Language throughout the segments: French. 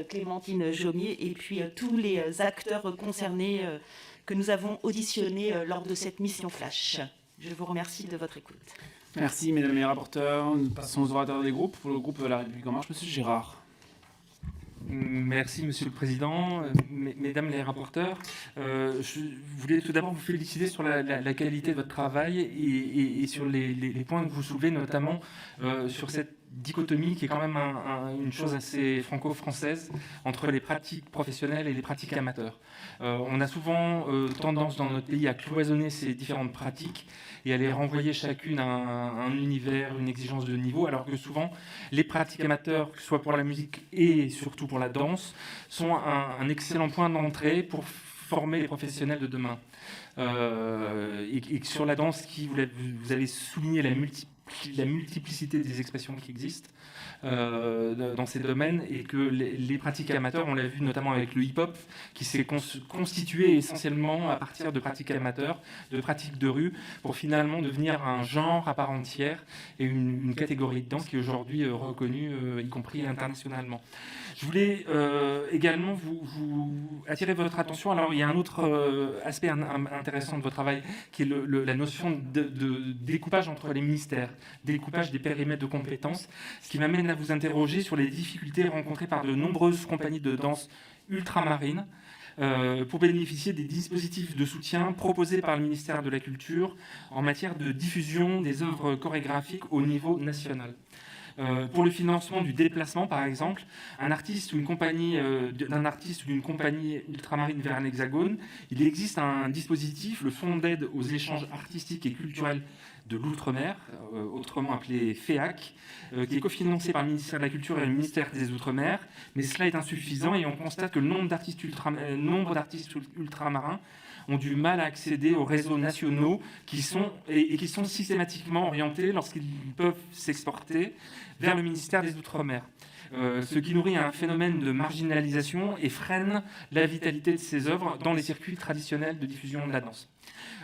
Clémentine Jomier et puis tous les acteurs concernés que nous avons auditionnés lors de cette mission Flash. Je vous remercie de votre écoute. Merci, mesdames les rapporteurs. Nous passons aux orateurs des groupes. Pour le groupe de La République En Marche, monsieur Gérard. Merci, Monsieur le Président. Mesdames les rapporteurs, je voulais tout d'abord vous féliciter sur la qualité de votre travail et sur les points que vous soulevez, notamment sur cette dichotomie qui est quand même une chose assez franco-française entre les pratiques professionnelles et les pratiques amateurs. On a souvent tendance dans notre pays à cloisonner ces différentes pratiques et à les renvoyer chacune à un univers, une exigence de niveau, alors que souvent les pratiques amateurs, que ce soit pour la musique et surtout pour la danse, sont un excellent point d'entrée pour former les professionnels de demain. Et sur la danse, vous avez souligné la multiplicité des expressions qui existent dans ces domaines et que les pratiques amateurs, on l'a vu notamment avec le hip-hop, qui s'est constitué essentiellement à partir de pratiques amateurs, de pratiques de rue, pour finalement devenir un genre à part entière et une catégorie de danse qui est aujourd'hui reconnue, y compris internationalement. Je voulais également vous attirer votre attention. Alors, il y a un autre aspect intéressant de votre travail, qui est la notion de découpage entre les ministères, découpage des périmètres de compétences, ce qui m'amène à vous interroger sur les difficultés rencontrées par de nombreuses compagnies de danse ultramarines pour bénéficier des dispositifs de soutien proposés par le ministère de la Culture en matière de diffusion des œuvres chorégraphiques au niveau national. Pour le financement du déplacement, par exemple, d'un artiste ou d'une compagnie ultramarine vers un hexagone, il existe un dispositif, le Fonds d'aide aux échanges artistiques et culturels de l'Outre-mer, autrement appelé FEAC, qui est cofinancé par le ministère de la Culture et le ministère des Outre-mer, mais cela est insuffisant et on constate que le nombre d'artistes ultramarins ont du mal à accéder aux réseaux nationaux qui sont systématiquement orientés, lorsqu'ils peuvent s'exporter, vers le ministère des Outre-mer. Ce qui nourrit un phénomène de marginalisation et freine la vitalité de ces œuvres dans les circuits traditionnels de diffusion de la danse.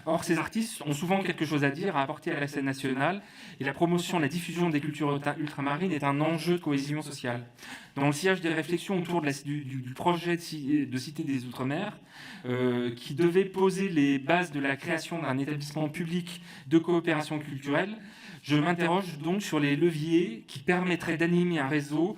Or, ces artistes ont souvent quelque chose à dire, à apporter à la scène nationale, et la promotion, la diffusion des cultures ultramarines est un enjeu de cohésion sociale. Dans le sillage des réflexions autour du projet de Cité des Outre-mer, qui devait poser les bases de la création d'un établissement public de coopération culturelle, je m'interroge donc sur les leviers qui permettraient d'animer un réseau